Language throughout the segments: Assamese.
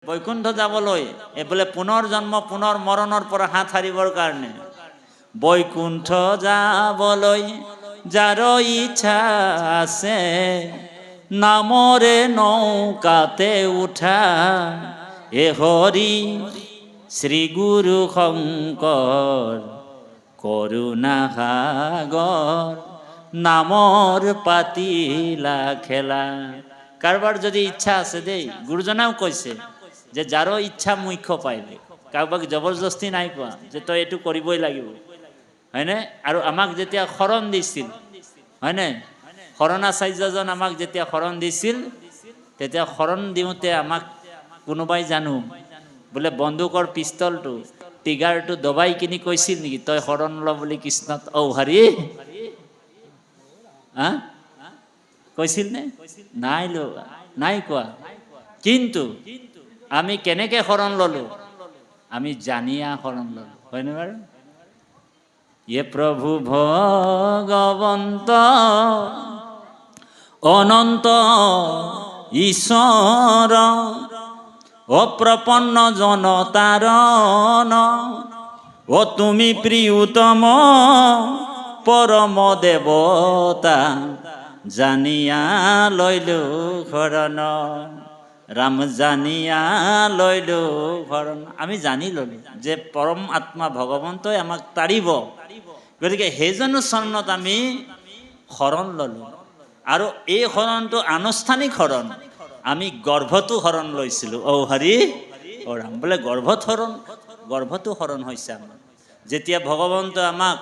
বৈকুণ্ঠ যাবলৈ এই বোলে পুনৰ্জন্ম পুনৰ মৰণৰ পৰা হাত সাৰিবৰ কাৰণে বৈকুণ্ঠ যাবলৈ যাৰ ইচ্ছা আছে নামৰে নৌকাতে উঠা এ হৰি শ্ৰী গুৰু শংকৰ কৰুণা সাগৰ নামৰ পাতিলা খেলা। কাৰবাৰ যদি ইচ্ছা আছে দেই গুৰুজনাও কৈছে যে যাৰো ইচ্ছা মুখ্য পাইলে, কাৰোবাক জবৰদস্তি নাই কোৱা যে তই এইটো কৰিবই লাগিব, হয়নে? আৰু আমাক যেতিয়া শৰণ দিছিল, হয়নে, শৰণাচাৰ্যজন আমাক যেতিয়া শৰণ দিছিল তেতিয়া শৰণ দিওঁতে আমাক কোনোবাই জানো বোলে বন্দুকৰ পিষ্টলটো টিগাৰটো দবাই কিনি কৈছিল নেকি তই শৰণ ল বুলি কৃষ্ণত ঔ হৰি? কৈছিল নে? নাই লোৱা, নাই কোৱা। কিন্তু আমি কেনেকে শৰণ ললো? আমি জানিয়া শৰণ ললো, হয়নে বাৰু? ইয়ে প্ৰভু ভগৱন্ত অনন্ত ঈশ্বৰ অপ্ৰপন্ন জনতাৰণ ও তুমি প্ৰিয়তম পৰম দেবতা জানিয়া লইলো শৰণ। ৰাম জানিয়া লইলো শৰণ। আমি জানি ললো যে পৰম আত্মা ভগৱন্তই আমাক তাৰিব, গতিকে সেইজনৰ চৰণত আমি শৰণ ললো। আৰু এই শৰণটো আনুষ্ঠানিক শৰণ। আমি গৰ্ভতো শৰণ লৈছিলোঁ। ঔ হৰি ও ৰাম বোলে গৰ্ভত শৰণ, গৰ্ভতো শৰণ হৈছে আমাৰ। যেতিয়া ভগৱন্ত আমাক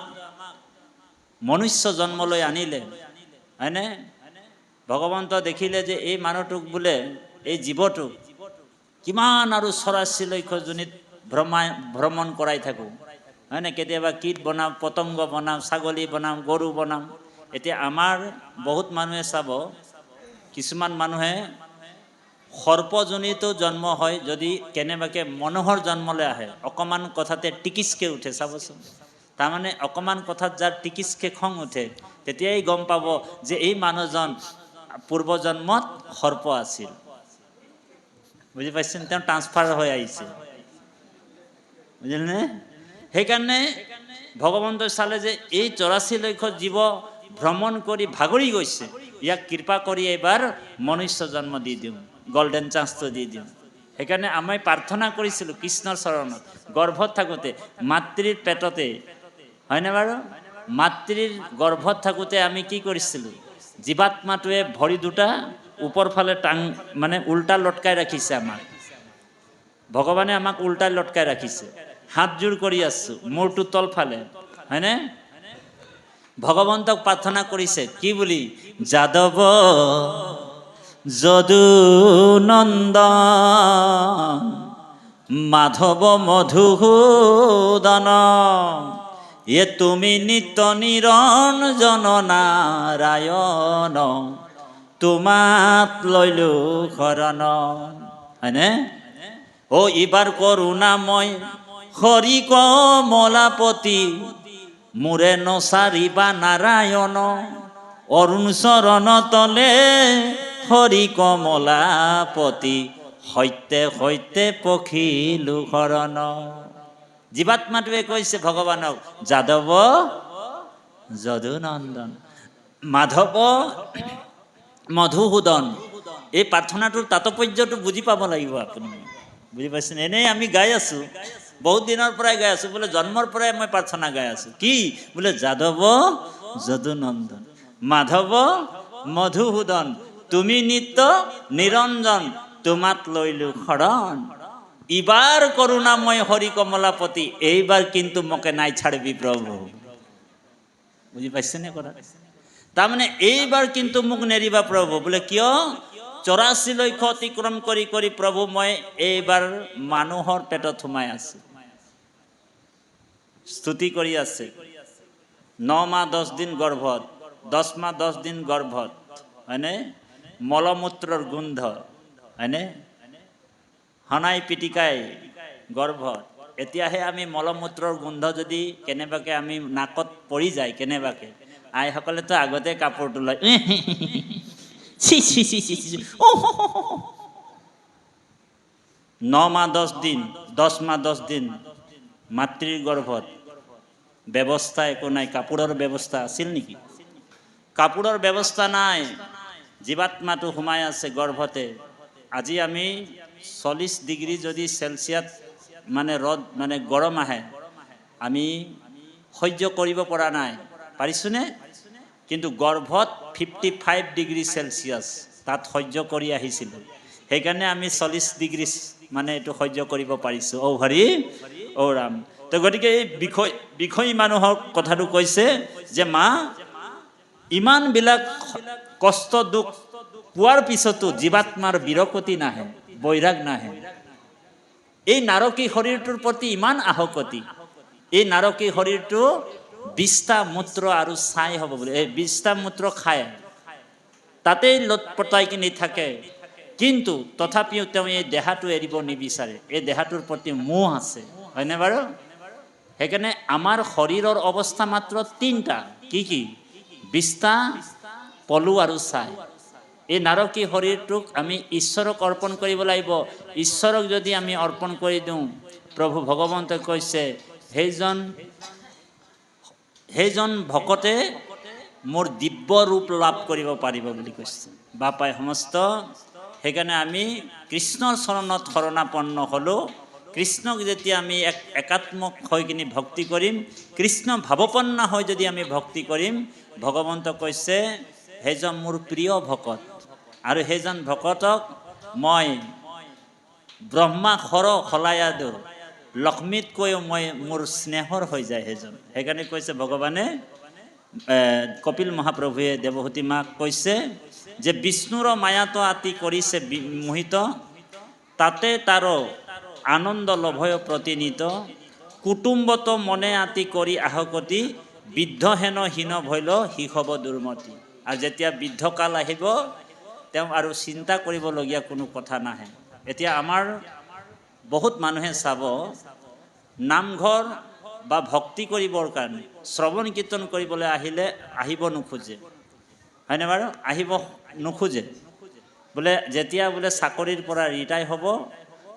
মনুষ্য জন্মলৈ আনিলে, হয়নে, ভগৱন্ত দেখিলে যে এই মানুহটোক বোলে এই জীৱটোক কিমান আৰু চৌৰাশীলৈকে যোনিত ভ্ৰমণ কৰাই থাকোঁ, হয়নে, কেতিয়াবা কীট বনাম, পতংগ বনাম, ছাগলী বনাম, গৰু বনাম। এতিয়া আমাৰ বহুত মানুহে চাব, কিছুমান মানুহে সৰ্পজনিত জন্ম হয়, যদি কেনেবাকে মানুহৰ জন্মলৈ আহে অকণমান কথাতে টিকিচকে উঠে, চাবচোন। তাৰমানে অকণমান কথাত যাৰ টিকিচকে খং উঠে তেতিয়াই গম পাব যে এই মানুহজন পূৰ্বজন্মত সৰ্প আছিল। বুজি পাইছেন? তেওঁ ট্ৰান্সফাৰ হৈ আহিছে, বুজিলনে? সেইকাৰণে ভগৱন্তই চালে যে এই 84 লক্ষ জীৱ ভ্ৰমণ কৰি ভাগৰি গৈছে, ইয়াক কৃপা কৰি এইবাৰ মনুষ্য জন্ম দি দিওঁ, গল্ডেন চান্সটো দি দিওঁ। সেইকাৰণে আমি প্ৰাৰ্থনা কৰিছিলোঁ কৃষ্ণৰ চৰণত গৰ্ভত থাকোঁতে, মাতৃৰ পেটতে, হয়নে বাৰু? মাতৃৰ গৰ্ভত থাকোঁতে আমি কি কৰিছিলোঁ? জীৱাত্মাটোৱে ভৰি দুটা ওপৰ ফালে মানে উল্টা লটকাই ৰাখিছে আমাক। ভগৱানে আমাক উল্টাই লটকাই ৰাখিছে, হাতযোৰ কৰি আছোঁ, মূৰটো তলফালে, হয়নে? ভগৱন্তক প্ৰাৰ্থনা কৰিছে কি বুলি? যাদৱ যদু নন্দন মাধৱ মধুসূদন এ তুমি নিত্য নিৰঞ্জন নাৰায়ণ তোমাত লইলো শৰণ। হয়নে? ও এইবাৰ কৰুণাময় হৰি কমলাপতি মোৰে নচাৰিবা নাৰায়ণ অৰুণ চৰণ তলে হৰি কমলাপতি সত্যে সত্যে পখিলো শৰণ। জীৱাত্মাটোৱে কৈছে ভগৱানক যাদৱ যদুনন্দন মাধৱ মধুসূদন। এই প্ৰাৰ্থনাটোৰ তাৎপৰ্যটো বুজি পাব লাগিব আপুনি, বুজি পাইছেনে? এনেই আমি গাই আছোঁ, বহুত দিনৰ পৰাই গাই আছোঁ, বোলে জন্মৰ পৰাই মই প্ৰাৰ্থনা গাই আছোঁ। কি বোলে? যাদৱ যদুনন্দন মাধৱ মধুসূদন তুমি নিত্য নিৰঞ্জন তোমাত লইলো শৰণ। ইবাৰ কৰুণাময় হৰি কমলাপতি, এইবাৰ কিন্তু মোকে নাই ছাড়বি প্ৰভু। বুঝি পাইছে না কথা? তাৰমানে এইবাৰ কিন্তু মোক নেৰিবা প্ৰভু। বোলে কিয়? 84 লক্ষ অতিক্ৰম কৰি কৰি প্ৰভু মই এইবাৰ মানুহৰ পেটত সোমাই আছো। স্তুতি কৰি আছে 9 মাহ 10 দিন গৰ্ভত, 10 মাহ 10 দিন গৰ্ভত, হয়নে? মলমূত্ৰৰ গোন্ধ, হয়নে? হনাই পিটিকাই গৰ্ভত। এতিয়াহে আমি মলমূত্ৰৰ গোন্ধ যদি কেনেবাকে আমি নাকত পৰি যায়, কেনেবাকে আইসকলেতো আগতে কাপোৰটো লয়, 9 মাহ 10 দিন 10 মাহ 10 দিন মাতৃৰ গৰ্ভত ব্যৱস্থা একো নাই। কাপোৰৰ ব্যৱস্থা আছিল নেকি? কাপোৰৰ ব্যৱস্থা নাই, জীৱাত্মাটো সোমাই আছে গৰ্ভতে। আজি আমি 40 ডিগ্ৰী যদি চেলচিয়াছ মানে ৰ'দ মানে গৰম আহে, আমি সহ্য কৰিব পৰা নাই, পাৰিছোনে? কিন্তু গৰ্ভত 55 ডিগ্ৰী চেলচিয়াছ তাত সহ্য কৰি আহিছিলোঁ, সেইকাৰণে আমি 40 ডিগ্ৰী মানে এইটো সহ্য কৰিব পাৰিছোঁ। ঔ হৰি ঔ ৰাম। তো গতিকে এই বিষয় মানুহক কথাটো কৈছে যে মা ইমানবিলাক কষ্ট দুখ পোৱাৰ পিছতো জীৱাত্মাৰ বিৰকতি নাহে, বৈৰাগ নাহে। এই নাৰকী শৰীৰটোৰ প্ৰতি ইমান আহকতি, এই নাৰকী শৰীৰটো 20টা মূত্ৰ আৰু ছাই হ'ব বুলি, এই 20টা মূত্ৰ খায়, তাতেই লটপটাই কিনি থাকে। কিন্তু তথাপিও তেওঁ এই দেহাটো এৰিব নিবিচাৰে, এই দেহাটোৰ প্ৰতি মোহ আছে, হয়নে বাৰু? সেইকাৰণে আমাৰ শৰীৰৰ অৱস্থা মাত্ৰ 3টা, কি কি? 20টা, পলু আৰু ছাই। এই নাৰকী শৰীৰটোক আমি ঈশ্বৰক অৰ্পণ কৰিব লাগিব। ঈশ্বৰক যদি আমি অৰ্পণ কৰি দিওঁ, প্ৰভু ভগৱন্তই কৈছে সেইজন ভকতে মোৰ দিব্য ৰূপ লাভ কৰিব পাৰিব বুলি কৈছে বাপাই সমস্ত। সেইকাৰণে আমি কৃষ্ণৰ চৰণত শৰণাপন্ন হ'লোঁ। কৃষ্ণক যেতিয়া আমি একাত্মক হৈ কিনি ভক্তি কৰিম, কৃষ্ণ ভাৱপন্ন হৈ যদি আমি ভক্তি কৰিম, ভগৱন্ত কৈছে সেইজন মোৰ প্ৰিয় ভকত, আৰু সেইজন ভকতক মই ব্ৰহ্মা খৰ খলায়াদো লক্ষ্মীতকৈও মই মোৰ স্নেহৰ হৈ যায় সেইজন। সেইকাৰণে কৈছে ভগৱানে, কপিল মহাপ্ৰভুৱে দেৱহূতি মাক কৈছে যে বিষ্ণুৰ মায়াতো আতি কৰিছে মোহিত, তাতে তাৰো আনন্দ লভয় প্ৰতিনিত, কুটুম্বত মনে আতি কৰি আহকতি, বৃদ্ধ হেন হীন ভৈল শিশৱ দুৰ্মতি। আৰু যেতিয়া বৃদ্ধকাল আহিব, তেওঁ আৰু চিন্তা কৰিবলগীয়া কোনো কথা নাহে। এতিয়া আমাৰ বহুত মানুহে চাব, নামঘৰ বা ভক্তি কৰিবৰ কাৰণে শ্ৰৱণ কীৰ্তন কৰিবলৈ আহিব নোখোজে, হয়নে বাৰু? আহিব নোখোজে। বোলে যেতিয়া বোলে চাকৰিৰ পৰা ৰিটায়াৰ হ'ব,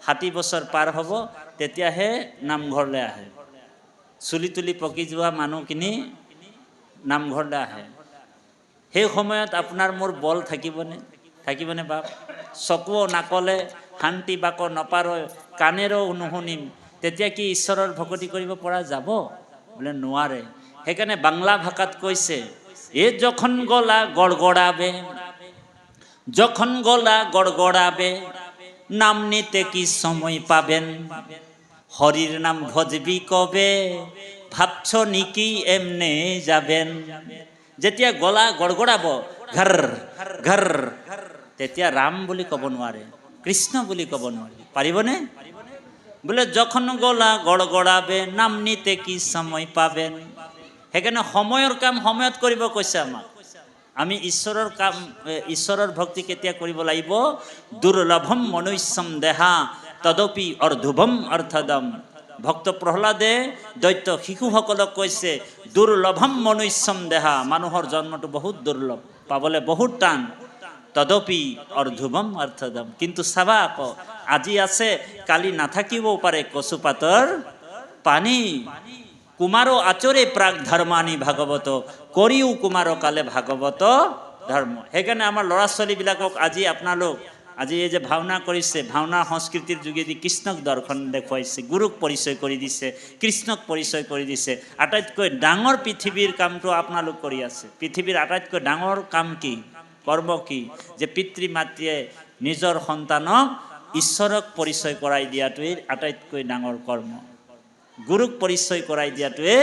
60 বছৰ পাৰ হ'ব, তেতিয়াহে নামঘৰলৈ আহে। চুলি তুলি পকি যোৱা মানুহখিনি নামঘৰলৈ আহে। সেই সময়ত আপোনাৰ মোৰ বল থাকিবনে বাপ? চকুও নাকলে শান্তি বাক নপাৰয়, কাণেৰেও নুশুনিম, তেতিয়া কি ঈশ্বৰৰ ভকতি কৰিব পৰা যাব? বোলে নোৱাৰে। সেইকাৰণে বাংলা ভাষাত কৈছে, এ যখন গলা গড়গড়াবে, যখন গলা গড়গড়াবে, নাম নিতে কি সময় পাবেন, হরির নাম ভজবি কবে, ভাবছ নিকি এমনে যাবেন। যেতিয়া গলা গড়গড়াব, ঘৰ ঘৰ, তেতিয়া ৰাম বুলি ক'ব নোৱাৰে, কৃষ্ণ বুলি ক'ব নোৱাৰে, পাৰিবনে? বোলে যখন গলা গড়গড়াবে, নাম নিতে কি সময় পাবেন। সেইকাৰণে সময়ৰ কাম সময়ত কৰিব কৈছে আমাক। আমি ঈশ্বৰৰ কাম, ঈশ্বৰৰ ভক্তি কেতিয়া কৰিব লাগিব? দুৰ্লভম মনুষ্যম দেহা তদপি অৰ্ধুভম অৰ্থদম। ভক্ত প্ৰহ্লাদে দৈত্য শিশুসকলক কৈছে, দুৰ্লভম মনুষ্যম দেহা, মানুহৰ জন্মটো বহুত দুৰ্লভ, পাবলৈ বহুত টান, তদপি অৰ্ধুভম অৰ্থদম। কিন্তু চাবা আকৌ, আজি আছে কালি নাথাকিবও পাৰে কচুপাতৰ পানী। কুমাৰো আচৰে প্ৰাক ধৰ্মানি ভাগৱত, কৰিও কুমাৰ কালে ভাগৱত ধৰ্ম। সেইকাৰণে আমাৰ ল'ৰা ছোৱালীবিলাকক আজি এই যে ভাওনা কৰিছে, ভাওনা সংস্কৃতিৰ যোগেদি কৃষ্ণক দৰ্শন দেখুৱাইছে, গুৰুক পৰিচয় কৰি দিছে, কৃষ্ণক পৰিচয় কৰি দিছে। আটাইতকৈ ডাঙৰ পৃথিৱীৰ কামটো আপোনালোক কৰি আছে। পৃথিৱীৰ আটাইতকৈ ডাঙৰ কাম কি, কৰ্ম কি? যে পিতৃ মাতৃয়ে নিজৰ সন্তানক ঈশ্বৰক পৰিচয় কৰাই দিয়াটোৱেই আটাইতকৈ ডাঙৰ কৰ্ম। গুৰুক পৰিচয় কৰাই দিয়াটোৱে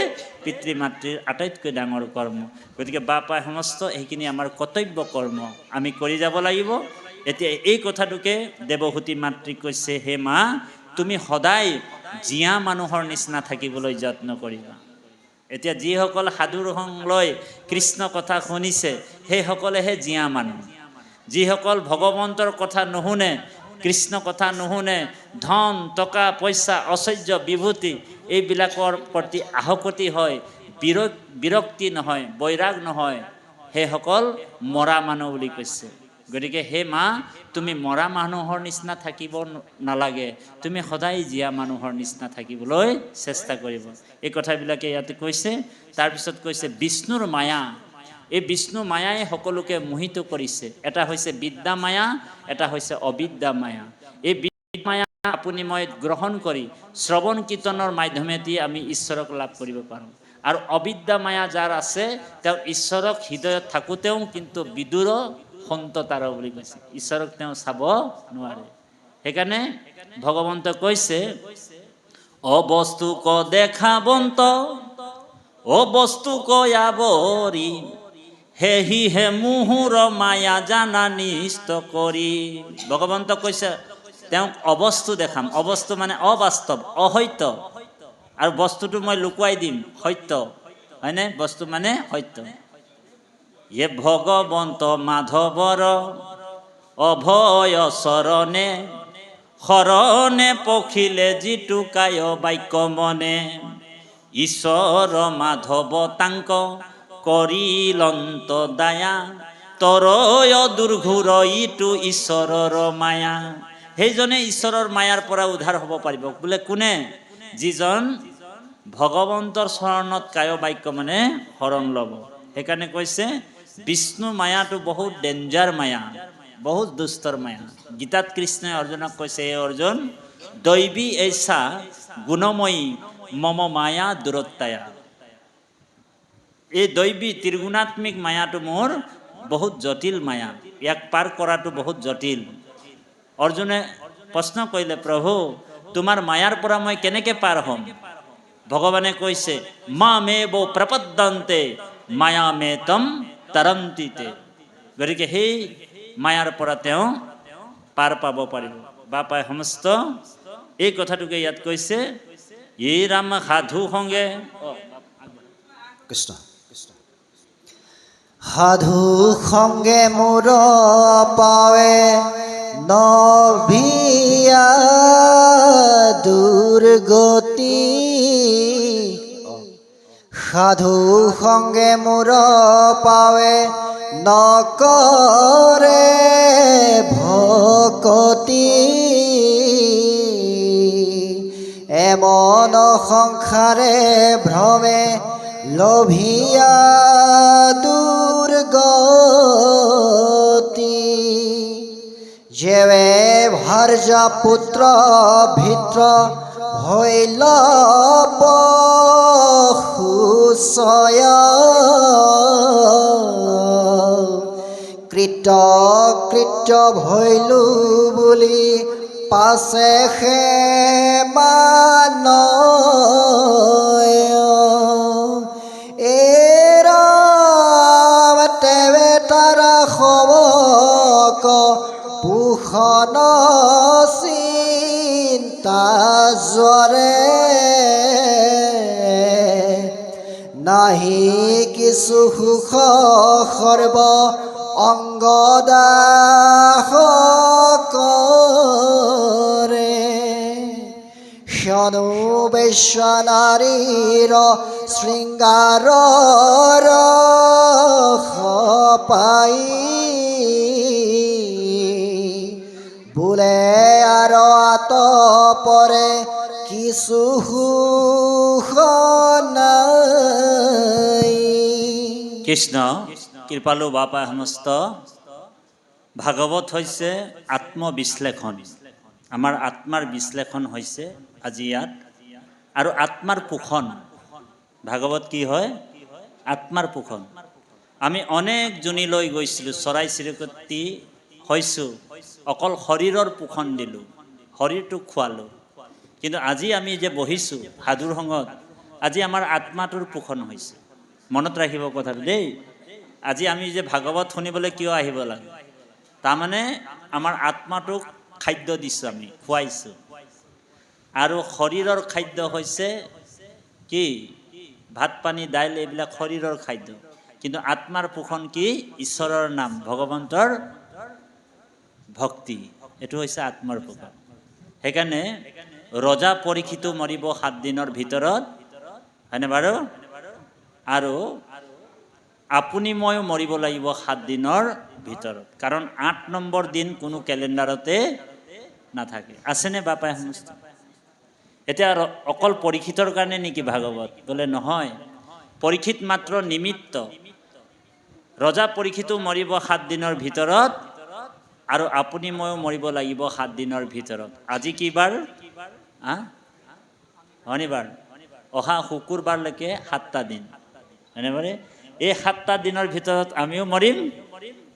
পিতৃ মাতৃৰ আটাইতকৈ ডাঙৰ কৰ্ম। গতিকে বাপাই সমস্ত এইখিনি আমাৰ কৰ্তব্য কৰ্ম আমি কৰি যাব লাগিব। এতিয়া এই কথাটোকে দেৱহূতি মাতৃক কৈছে, হে মা, তুমি সদায় জীয়া মানুহৰ নিচিনা থাকিবলৈ যত্ন কৰিবা। এতিয়া যিসকল সাধুৰ সং লৈ কৃষ্ণ কথা শুনিছে, সেইসকলেহে জীয়া মানুহ। যিসকল ভগৱন্তৰ কথা নুশুনে, কৃষ্ণ কথা নুশুনে, ধন টকা পইচা ঐশ্বৰ্য বিভূতি এইবিলাকৰ প্ৰতি আহকতি হয়, বিৰক্তি নহয়, বৈৰাগ নহয়, সেইসকল মৰা মানুহ বুলি কৈছে। গতিকে হে মা, তুমি মৰা মানুহৰ নিচিনা থাকিব নালাগে, তুমি সদায় জীয়া মানুহৰ নিচিনা থাকিবলৈ চেষ্টা কৰিব। এই কথাবিলাকে ইয়াতে কৈছে। তাৰপিছত কৈছে বিষ্ণুৰ মায়া, এই বিষ্ণু মায়াই সকলোকে মোহিত কৰিছে। এটা হৈছে বিদ্যা মায়া, এটা হৈছে অবিদ্যা মায়া। এই বিদ্যা মায়া আপুনি মই গ্ৰহণ কৰি শ্ৰৱণ কীৰ্তনৰ মাধ্যমেদি আমি ঈশ্বৰক লাভ কৰিব পাৰোঁ। আৰু অবিদ্যা মায়া যাৰ আছে, তেওঁ ঈশ্বৰক হৃদয়ত থাকোঁতেও কিন্তু বিদুৰ সন্ততাৰ বুলি কৈছে, ঈশ্বৰক তেওঁ চাব নোৱাৰে। সেইকাৰণে ভগৱন্ত কৈছে অবস্তুক দেখাবন্ত, অবস্তুক আৱৰি, হেহি হে মুহুৰ মায়া জানা নিষ্ট কৰি। ভগৱন্ত কৈছে তেওঁক অবস্তু দেখাম। অবস্তু মানে অবাস্তৱ, অসত্য, আৰু বস্তুটো মই লুকুৱাই দিম, সত্য, হয়নে? বস্তু মানে সত্য। য়ে ভগৱন্ত মাধৱৰ অভয় চৰণে, শৰণে পখিলে যিটো কায় বাক্য মনে, ঈশ্বৰ মাধৱ তাংক কৰিলন্ত দায়া, তৰয় দুৰ্ঘোৰ ইটো ঈশ্বৰৰ মায়া। সেইজনে ঈশ্বৰৰ মায়াৰ পৰা উদ্ধাৰ হ'ব পাৰিব। বোলে কোনে? যিজন ভগৱন্তৰ চৰণত কায় বাক্য মানে শৰণ ল'ব। সেইকাৰণে কৈছে বিষ্ণু মায়াটো বহুত ডেঞ্জাৰ মায়া, বহুত দুষ্টৰ মায়া। গীতাত কৃষ্ণই অৰ্জুনক কৈছে, হে অৰ্জুন, দৈৱী এইছা গুণময়ী মম মায়া দূৰত্বায়া। এই দৈৱী ত্ৰিগুণাত্মিক মায়াটো মোৰ বহুত জটিল মায়া, ইয়াক পাৰ কৰাটো বহুত জটিল। অৰ্জুনে প্ৰশ্ন কৰিলে, প্ৰভু তোমাৰ মায়াৰ পৰা মই কেনেকৈ পাৰ হ'ম? ভগৱানে কৈছে মা মে বো প্ৰপদ্যন্তে মায়া মে তম তৰন্তিতে। গতিকে সেই মায়াৰ পৰা তেওঁ পাৰ পাব পাৰিব। বাপাই সমস্ত এই কথাটোকে ইয়াত কৈছে, এই ৰাম সাধু সংগে, কৃষ্ণ সাধু সংগে মোৰ পাৱে নভিয়া দুৰ্গতি, সাধু সংগে মোৰ পাৱে নকৰে ভকতি, এমন সংসাৰে ভ্ৰমে লোভিয়া দুৰ্গতি, যেৱে ভাৰ্যা পুত্ৰ ভিত্ৰ হৈল পশুচয়, কৃতকৃত্য ভৈলো বুলি পাছে সে মানয়, এৰাম তেৱে তাৰা সৱক পোষণ চিন্তা জ্বৰে, নাহি কিছু সুখ সৰ্ব অংগদাহ কৰে, ক্ষণো বৈশ্বনাৰীৰ শৃংগাৰৰ পাই, বোলে আৰু আতপৰে কিছু সুখ নাই। কৃষ্ণ কৃপালু বাপাই সমস্ত। ভাগৱত হৈছে আত্মবিশ্লেষণ, আমাৰ আত্মাৰ বিশ্লেষণ হৈছে আজি ইয়াত। আৰু আত্মাৰ পোষণ, ভাগৱত কি হয়? আত্মাৰ পোষণ। আমি অনেক জুনিলৈ গৈছিলোঁ, চৰাই চিৰিকটি হৈছোঁ, অকল শৰীৰৰ পোষণ দিলোঁ, শৰীৰটোক খোৱালোঁ। কিন্তু আজি আমি যে বহিছোঁ সাধুৰ সংগত, আজি আমাৰ আত্মাটোৰ পোষণ হৈছে। মনত ৰাখিব কথাটো দেই। আজি আমি যে ভাগৱত শুনিবলৈ কিয় আহিব লাগে? তাৰমানে আমাৰ আত্মাটোক খাদ্য দিছোঁ, আমি খুৱাইছোঁ। আৰু শৰীৰৰ খাদ্য হৈছে কি? ভাত পানী দাইল এইবিলাক শৰীৰৰ খাদ্য। কিন্তু আত্মাৰ পোষণ কি? ঈশ্বৰৰ নাম, ভগৱন্তৰ ভক্তি, এইটো হৈছে আত্মাৰ পোষণ। সেইকাৰণে ৰজা পৰীক্ষিতো মৰিব 7 দিনৰ ভিতৰত, হয়নে বাৰু? আৰু আপুনি ময়ো মৰিব লাগিব 7 দিনৰ ভিতৰত, কাৰণ 8 নম্বৰ দিন কোনো কেলেণ্ডাৰতে নাথাকে। আছেনে বাপাই সমস্ত? এতিয়া অকল পৰীক্ষিতৰ কাৰণে নেকি ভাগৱত? বোলে নহয়, পৰীক্ষিত মাত্ৰ নিমিত্ত। ৰজা পৰীক্ষিতো মৰিব 7 দিনৰ ভিতৰত, আৰু আপুনি ময়ো মৰিব লাগিব 7 দিনৰ ভিতৰত। আজি কি বাৰ? শনিবাৰ। অহা শুকুৰবাৰলৈকে 7টা দিন, হয়নে বাৰু? এই 7টা দিনৰ ভিতৰত আমিও মৰিম,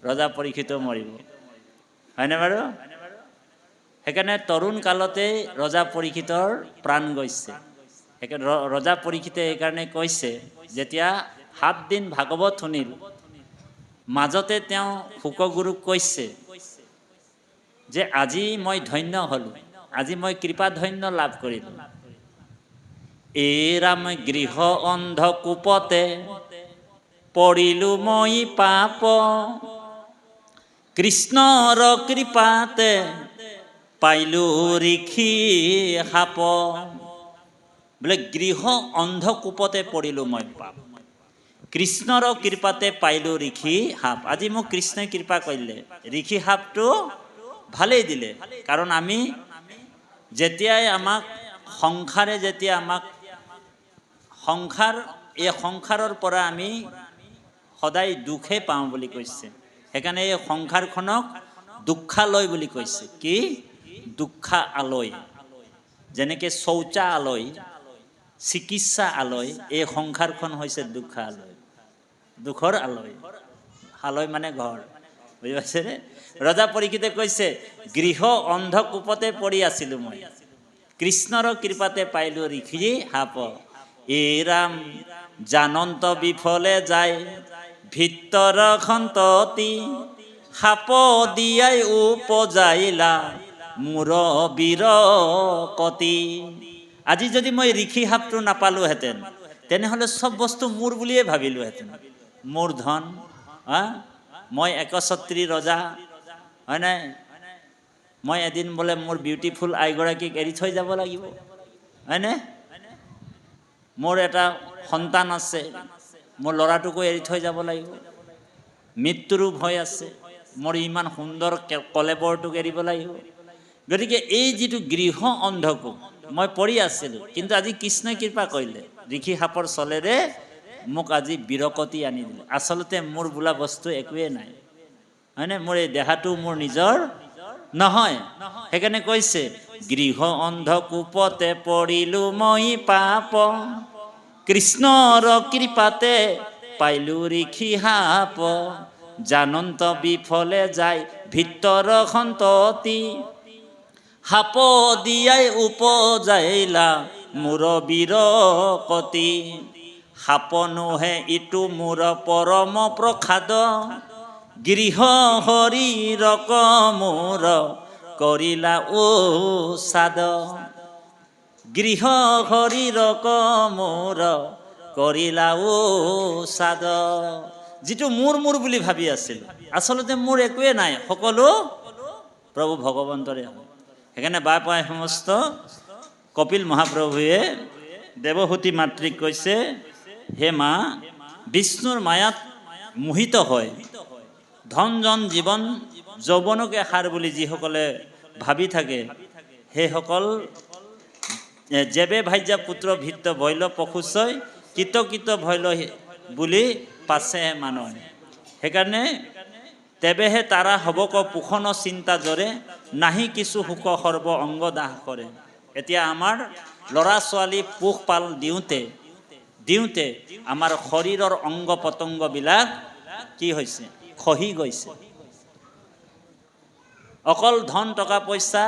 ৰজা পৰীক্ষিতো মৰিব, হয়নে বাৰু? সেইকাৰণে তৰুণ কালতেই ৰজা পৰীক্ষিতৰ প্ৰাণ গৈছে। সেইকাৰণে ৰজা পৰীক্ষিতে এইকাৰণে কৈছে, যেতিয়া 7 দিন ভাগৱত শুনিল, মাজতে তেওঁ শুকগুৰুক কৈছে যে আজি মই ধন্য হ'লোঁ, আজি মই কৃপা ধন্য লাভ কৰিলোঁ। এৰাম গৃহ অন্ধকূপতে পৰিলোঁ মই পাপ, কৃষ্ণৰ কৃপাতে পাইলোঁ ঋষি সাপ। বোলে গৃহ অন্ধকূপতে পৰিলোঁ মই পাপ, কৃষ্ণৰ কৃপাতে পাইলোঁ ঋষি সাপ। আজি মোক কৃষ্ণই কৃপা কৰিলে, ঋষি সাপটো ভালেই দিলে। কাৰণ আমি যেতিয়াই আমাক সংসাৰে, যেতিয়া আমাক এই সংসাৰৰ পৰা আমি সদায় দুখে পাওঁ বুলি কৈছে। সেইকাৰণে এই সংসাৰখনক দুঃখালয় বুলি কৈছে। কি? দুঃখা আলয়। যেনেকৈ শৌচা আলয়, চিকিৎসা আলয়, এই সংসাৰখন হৈছে দুঃখা আলয়, দুখৰ আলয়। আলয় মানে ঘৰ, বুজি পাইছেনে? ৰজা পৰীক্ষিতে কৈছে, গৃহ অন্ধকূপতে পৰি আছিলোঁ মই, কৃষ্ণৰ কৃপাতে পাইলোঁ ঋষি সাপ। এৰাম জানন্ত বিফলে যায় ভিতৰ সন্ততি, সাপ দিয়াই উপজাইলা মূৰ বীৰ কতি। আজি যদি মই ঋষি সাপটো নাপালোহেঁতেন, তেনেহ'লে চব বস্তু মোৰ বুলিয়ে ভাবিলোহেঁতেন। মোৰ ধন, মই একছত্ৰী ৰজা, হয় নাই? মই এদিন বোলে মোৰ বিউটিফুল আইগৰাকীক এৰি থৈ যাব লাগিব, হয়নে? মোৰ এটা সন্তান আছে, মোৰ ল'ৰাটোকো এৰি থৈ যাব লাগিব, মৃত্যুৰো ভয় আছে, মোৰ ইমান সুন্দৰ কলেবৰটোক এৰিব লাগিব। গতিকে এই যিটো গৃহ অন্ধকূপ মই পৰি আছিলোঁ, কিন্তু আজি কৃষ্ণই কৃপা কৰিলে, ঋষি সাপৰ চলেৰে মোক আজি বীৰকতি আনি দিলে। আচলতে মোৰ বোলা বস্তু একোৱেই নাই, হয়নে? মোৰ এই দেহাটো মোৰ নিজৰ নহয়। সেইকাৰণে কৈছে, গৃহ অন্ধকূপতে পৰিলোঁ মই পাপ, কৃষ্ণৰ কৃপাতে পাইলোঁ ঋষি সাপ। জানন্ত বিফলে যায় ভিতৰ সন্ততি, সাপ দিয়াই উপজাইলা মূৰ বীৰ কতি। সাপ নোহে ইটো মূৰ পৰম প্ৰসাদ, গৃহ শৰীৰক মূৰ কৰিলা উচ্ছাদ। গৃহ শৰীৰক মূৰ কৰিলা উচ্ছাদ। যিটো মোৰ মোৰ বুলি ভাবি আছিল, আচলতে মোৰ একোৱে নাই, সকলো প্ৰভু ভগৱন্তৰে হয়। সেইকাৰণে বাপাই সমস্ত কপিল মহাপ্ৰভুৱে দেৱহূতি মাতৃক কৈছে, হে মা, বিষ্ণুৰ মায়াত মোহিত হয় ধন জন জীৱন যৌৱনকে সাৰ বুলি যিসকলে ভাবি থাকে, সেইসকল যেবে ভাজ্যা পুত্ৰ ভিত্ত ভৈল পশুচয়, কিত কিত ভৈল বুলি পাছে মানুহ। সেইকাৰণে তেবেহে তাৰা হ'বক পোষণ চিন্তা জৰে, নাহি কিছু সুখ সৰ্ব অংগ দাহ কৰে। এতিয়া আমাৰ ল'ৰা ছোৱালী পোহপাল দিওঁতে আমাৰ শৰীৰৰ অংগ পতংগবিলাক কি হৈছে? খহি গৈছে। অকল ধন টকা পইচা,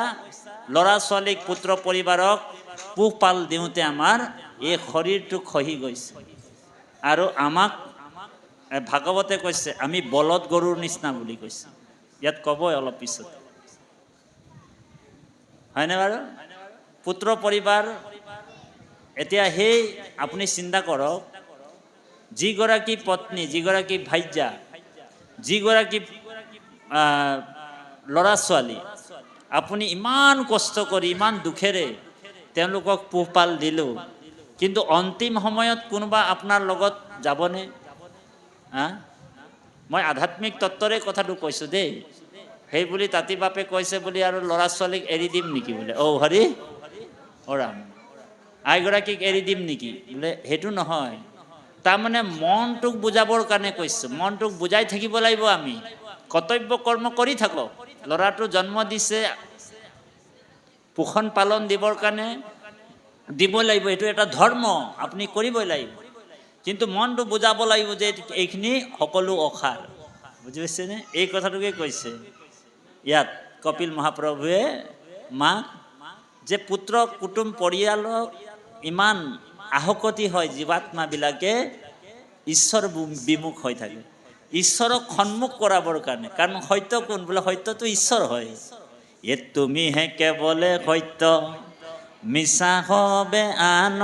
ল'ৰা ছোৱালীক পুত্ৰ পৰিবাৰক পোহপাল দিওঁতে আমাৰ এই শৰীৰটো খহি গৈছে। আৰু আমাক ভাগৱতে কৈছে, আমি বলদ গৰুৰ নিচিনা বুলি কৈছে। ইয়াত ক'বই অলপ পিছত, হয়নে বাৰু? পুত্ৰ পৰিবাৰ, এতিয়া সেই আপুনি চিন্তা কৰক, যিগৰাকী পত্নী, যিগৰাকী ভাৰ্যা, যিগৰাকী ল'ৰা ছোৱালী, আপুনি ইমান কষ্ট কৰি ইমান দুখেৰে তেওঁলোকক পোহপাল দিলোঁ, কিন্তু অন্তিম সময়ত কোনোবা আপোনাৰ লগত যাবনে? হা মই আধ্যাত্মিক তত্ত্বৰে কথাটো কৈছোঁ দেই। সেই বুলি তাঁতি বাপে কৈছে বুলি আৰু ল'ৰা ছোৱালীক এৰি দিম নেকি বোলে, হৰি ৰাম, আইগৰাকীক এৰি দিম নেকি বোলে, সেইটো নহয়। তাৰমানে মনটোক বুজাবৰ কাৰণে কৈছোঁ, মনটোক বুজাই থাকিব লাগিব। আমি কৰ্তব্য কৰ্ম কৰি থাকক। ল'ৰাটো জন্ম দিছে, পোষণ পালন দিবৰ কাৰণে দিব লাগিব, এইটো এটা ধৰ্ম, আপুনি কৰিবই লাগিব। কিন্তু মনটো বুজাব লাগিব যে এইখিনি সকলো অসাৰ, বুজি পাইছেনে? এই কথাটোকে কৈছে ইয়াত কপিল মহাপ্ৰভুৱে মাক, যে পুত্ৰ কুটুম পৰিয়ালক ইমান আহকতি হয় জীৱাত্মাবিলাকে ঈশ্বৰ বিমুখ হৈ থাকে, ঈশ্বৰক সন্মুখ কৰাবৰ কাৰণে। কাৰণ সত্য কোন বোলে, সত্যটো ঈশ্বৰ হয়। এ তুমিহে কেৱলে সত্য, মিছা হবে আন,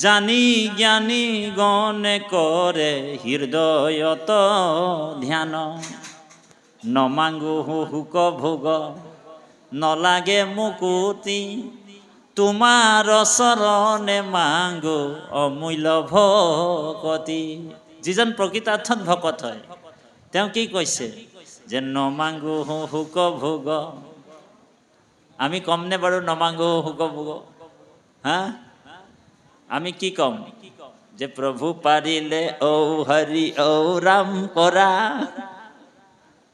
জানি জ্ঞানী গণে কৰে হৃদয়ত ধ্যান। নমাঙ্গো সুখ ভোগ, নলাগে মুকুতি, তোমাৰ চৰণে মাঙ্গো অমূল্য ভকতি। যিজন প্ৰকৃতাৰ্থত ভকত হয় তেওঁ কি কৈছে যে নমাঙ্গো সুখ ভোগ। আমি কমনে বাৰু নমাঙ্গো সুখ ভোগ? হা, আমি কি কম? যে প্ৰভু পাৰিলে ঔ হৰি ঔ ৰাম কৰা,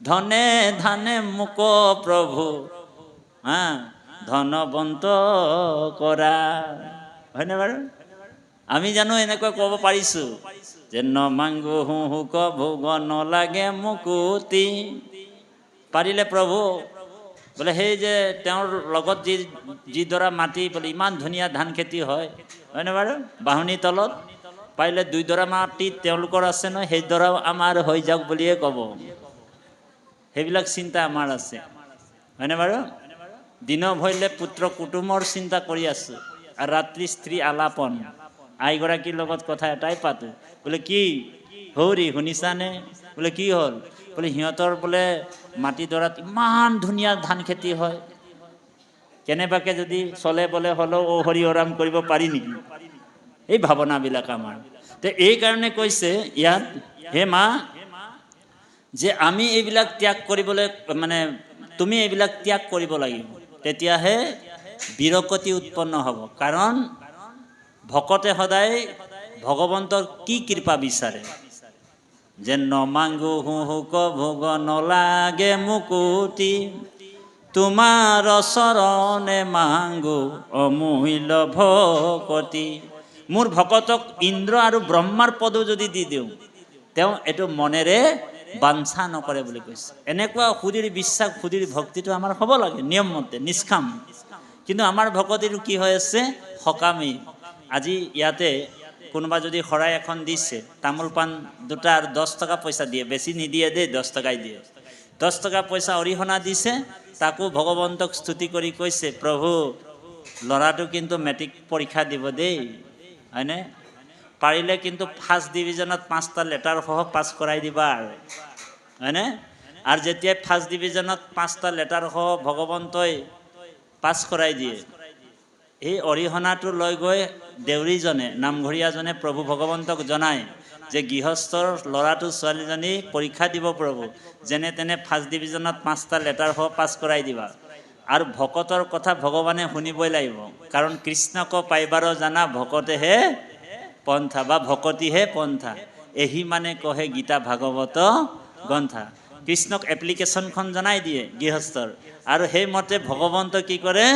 ধনে ধানে মোক প্ৰভু হা ধনবন্ত কৰা। হয়নে বাৰু? আমি জানো এনেকৈ ক'ব পাৰিছোঁ যে নমাঙ্গো সুখ ভোগ, নলাগে মুকুতি? পাৰিলে প্ৰভু বোলে সেই যে তেওঁৰ লগত যিডৰা মাটি বোলে ইমান ধুনীয়া ধান খেতি হয়, হয়নে বাৰু? বাঁহনি তলত পাৰিলে 2 ডৰা মাটি তেওঁলোকৰ আছে নহয়, সেই ডৰাও আমাৰ হৈ যাওক বুলিয়ে ক'ব। সেইবিলাক চিন্তা আমাৰ আছে, হয়নে বাৰু? দিন ভৰিলে পুত্ৰ কুটুমৰ চিন্তা কৰি আছোঁ, আৰু ৰাত্ৰি স্ত্ৰী আলাপন, আইগৰাকীৰ লগত কথা এটাই পাতোঁ। বোলে কি হৌৰি শুনিছানে? বোলে কি হ'ল? বোলে সিহঁতৰ বোলে মাটিডৰাত ইমান ধুনীয়া ধান খেতি হয়, কেনেবাকৈ যদি চলে বোলে হ'লেও ঔ হৰি ৰাম কৰিব পাৰি নেকি? এই ভাৱনাবিলাক আমাৰ। তে এই কাৰণে কৈছে ইয়াত, হে মা, যে আমি এইবিলাক ত্যাগ কৰিবলৈ, মানে তুমি এইবিলাক ত্যাগ কৰিব লাগিব, তেতিয়াহে বিৰকতি উৎপন্ন হ'ব। কাৰণ ভকতে সদায় ভগৱন্তৰ কি কৃপা বিচাৰে? যে নমাঙ্গো সুখ ভোগ, নলাগে মুকুতি, তোমাৰ চৰণে মাঙ্গো অমূল্য ভকতি। মোৰ ভকতক ইন্দ্ৰ আৰু ব্ৰহ্মাৰ পদো যদি দি দিওঁ, তেওঁ এইটো মনেৰে বাঞ্ছা নকৰে বুলি কৈছে। এনেকুৱা সুদীৰ বিশ্বাস, সুদীৰ ভক্তিটো আমাৰ হ'ব লাগে নিয়মমতে, নিষ্কাম। কিন্তু আমাৰ ভকতিটো কি হৈ আছে? সকামী। আজি ইয়াতে কোনোবা যদি শৰাই এখন দিছে, তামোল পাণ দুটা আৰু 10 টকা পইচা দিয়ে, বেছি নিদিয়ে দেই, 10 টকাই দিয়ে। 10 টকা পইচা অৰিহণা দিছে, তাকো ভগৱন্তক স্তুতি কৰি কৈছে, প্ৰভু ল'ৰাটো কিন্তু মেট্ৰিক পৰীক্ষা দিব দেই, হয়নে? পাৰিলে কিন্তু ফাৰ্ষ্ট ডিভিজনত 5টা লেটাৰ সহ পাছ কৰাই দিবা আৰু, হয়নে? আৰু যেতিয়া ফাৰ্ষ্ট ডিভিজনত 5টা লেটাৰ সহ ভগৱন্তই পাছ কৰাই দিয়ে, এই অৰিহণাটো লৈ গৈ দেউৰীজনে, নামঘৰীয়াজনে প্ৰভু ভগৱন্তক জনায় যে গৃহস্থৰ ল'ৰাটো ছোৱালীজনী পৰীক্ষা দিব প্ৰভু, যেনে তেনে ফাৰ্ষ্ট ডিভিজনত 5টা লেটাৰ সহ পাছ কৰাই দিবা। আৰু ভকতৰ কথা ভগৱানে শুনিবই লাগিব, কাৰণ কৃষ্ণক পাইবাৰ জানা ভকতেহে পন্থা, বা ভকতিহে পন্থা, এহি মানে কহে গীতা ভাগৱত গ্ৰন্থা। কৃষ্ণক এপ্লিকেশ্যনখন জনাই দিয়ে গৃহস্থৰ, আৰু সেইমতে ভগৱন্ত কি কৰে?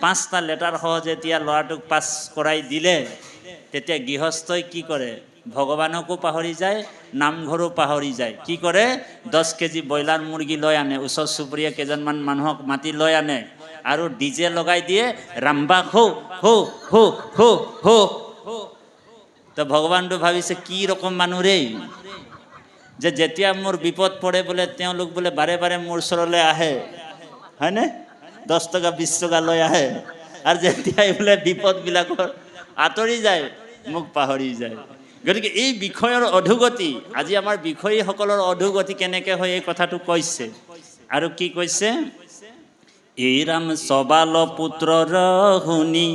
5টা লেটাৰ সহ যেতিয়া ল'ৰাটোক পাছ কৰাই দিলে, তেতিয়া গৃহস্থই কি কৰে? ভগৱানকো পাহৰি যায়, নামঘৰো পাহৰি যায়। কি কৰে? 10 কেজি ব্ৰইলাৰ মুৰ্গী লৈ আনে, ওচৰ চুবুৰীয়া কেইজনমান মানুহক মাতি লৈ আনে, আৰু ডিজে লগাই দিয়ে, ৰাম্বা হো হো হো হো হো। তো ভগৱানটো ভাবিছে কি ৰকম মানুহ ৰে, যে যেতিয়া মোৰ বিপদ পৰে বোলে তেওঁলোক বোলে বাৰে বাৰে মোৰ ওচৰলৈ আহে, হয়নে? 10 টকা 20 টকা লৈ আহে, আৰু যেতিয়াই বোলে বিপদবিলাকৰ আঁতৰি যায় মোক পাহৰি যায়। গতিকে এই বিষয়ৰ অধোগতি, আজি আমাৰ বিষয়ীসকলৰ অধোগতি কেনেকৈ হয় এই কথাটো কৈছে। আৰু কি কৈছে? এই ৰাম সবাল পুত্ৰৰ শুনি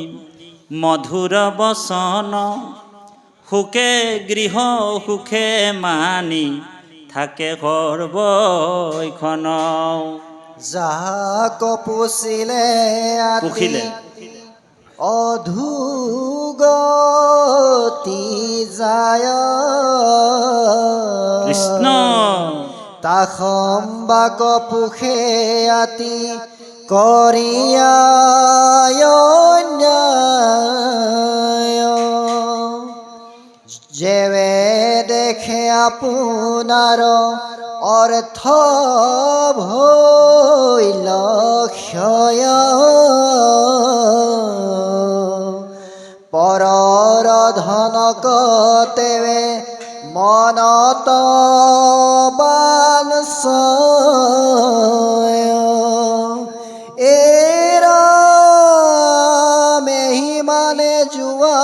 মধুৰ বচন, সুখে গৃহ সুখে মানি থাকে সৰ্বইখন যাক পুছিলে পুখিলে অধুগতি যায় কৃষ্ণ তাখম্বাক পুখে আতি কৰিয়া অন্যায়। যেবে দেখে আপোনাৰ অৰ্থ ভৈল ক্ষয় পৰৰ ধনক তেৱে মনত বাঞ্ছয় মেহি মানে যোৱা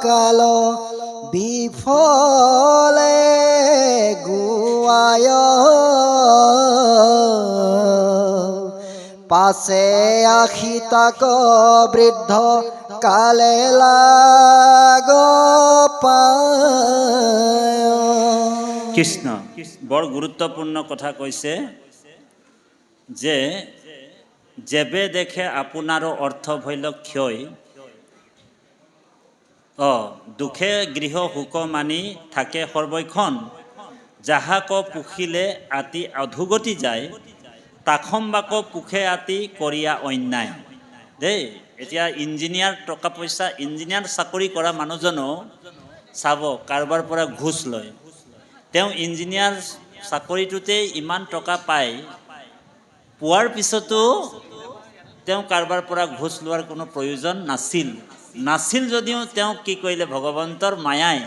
কাল বিফলে গুৱায় পাছে আশী তাক বৃদ্ধ কালে লাগ পায়। কৃষ্ণ বৰ গুৰুত্বপূৰ্ণ কথা কৈছে যে যেবে দেখে আপোনাৰো অৰ্থ ভৈল ক্ষয় দুখে গৃহ সুখ মানি থাকে সৰ্বইখন যাহাক পুখিলে আতি অধোগতি যায় তাখম্বাক পুখে আতি কৰিয়া অন্যায় দেই। এতিয়া ইঞ্জিনিয়াৰ টকা পইচা ইঞ্জিনিয়াৰ চাকৰি কৰা মানুহজনো চাব কাৰোবাৰ পৰা ঘোচ লয়। তেওঁ ইঞ্জিনিয়াৰ চাকৰিটোতে ইমান টকা পায়, পোৱাৰ পিছতো তেওঁ কাৰোবাৰ পৰা ঘোচ লোৱাৰ কোনো প্ৰয়োজন নাছিল যদিও তেওঁ কি কৰিলে ভগৱন্তৰ মায়াই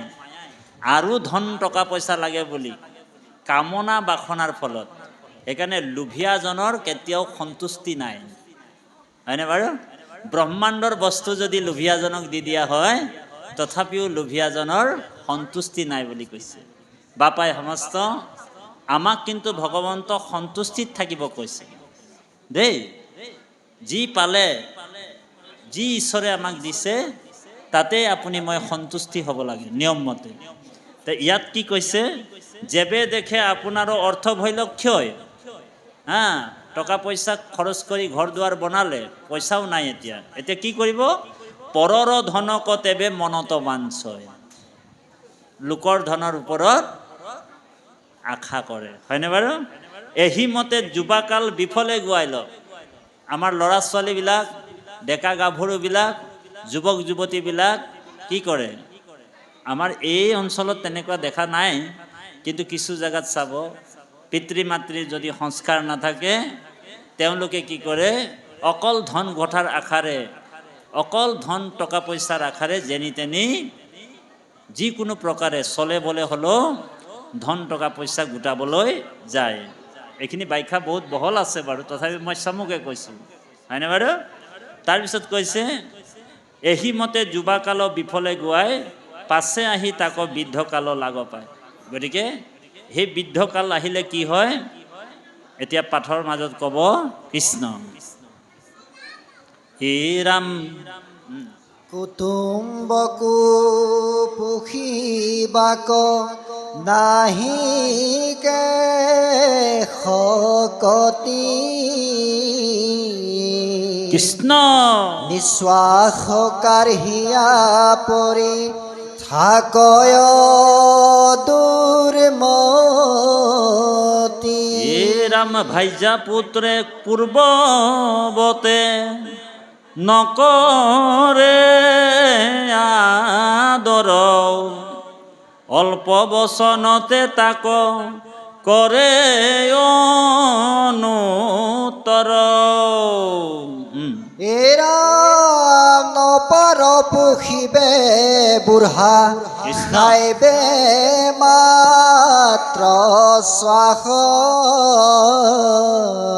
আৰু ধন টকা পইচা লাগে বুলি কামনা বাসনাৰ ফলত সেইকাৰণে লোভীয়াজনৰ কেতিয়াও সন্তুষ্টি নাই, হয়নে বাৰু? ব্ৰহ্মাণ্ডৰ বস্তু যদি লোভীয়াজনক দি দিয়া হয় তথাপিও লোভীয়াজনৰ সন্তুষ্টি নাই বুলি কৈছে। বাপাই সমস্ত আমাক কিন্তু ভগৱন্ত সন্তুষ্টিত থাকিব কৈছে দেই। যি পালে যি ঈশ্বৰে আমাক দিছে তাতে আপুনি মই সন্তুষ্টি হ'ব লাগে নিয়ম মতে। তো ইয়াত কি কৈছে, যেবে দেখে আপোনাৰো অৰ্থ ভৈল ক্ষয়, টকা পইচা খৰচ কৰি ঘৰ দুৱাৰ বনালে, পইচাও নাই এতিয়া কি কৰিব? পৰৰ ধনক তেবে মনত বাঞ্ছয়, লোকৰ ধনৰ ওপৰত আশা কৰে, হয়নে বাৰু? এহি মতে যুৱাকাল বিফলে গুৱাই লওক। আমাৰ ল'ৰা ছোৱালীবিলাক, ডেকা গাভৰুবিলাক, যুৱক যুৱতীবিলাক কি কৰে? আমাৰ এই অঞ্চলত তেনেকুৱা দেখা নাই, কিন্তু কিছু জেগাত চাব পিতৃ মাতৃৰ যদি সংস্কাৰ নাথাকে তেওঁলোকে কি কৰে? অকল ধন ঘটাৰ আশাৰে, অকল ধন টকা পইচাৰ আশাৰে যেনি তেনি যিকোনো প্ৰকাৰে চলে বলে হ'লেও ধন টকা পইচা গোটাবলৈ যায়। এইখিনি ব্যাখ্যা বহুত বহল আছে বাৰু, তথাপি মই চমুকে কৈছোঁ, হয়নে বাৰু? তাৰপিছত কৈছে এহি মতে যুৱাকাল বিফলে গুৱাই পাছে আহি তাক বৃদ্ধকাল লাগ পায়। গতিকে সেই বৃদ্ধকাল আহিলে কি হয়? এতিয়া পাঠৰ মাজত ক'ব কৃষ্ণ হে ৰাম কুটুম্বকো পুখিবাক নাহিকে শকতি কৃষ্ণ নিশ্বাস কাঢ়িয়া পৰি থাকয় দুৰ্মতি। হে ৰাম ভাইজা পুত্ৰে পূৰ্বৱতে নকৰে আদৰ, অল্প বচনতে তাক কৰে অনুত্তৰ। এৰাম নপাৰ পুখিবে বুঢ়া কৃষ্ণ। খাইবে মাত্ৰ শ্বাস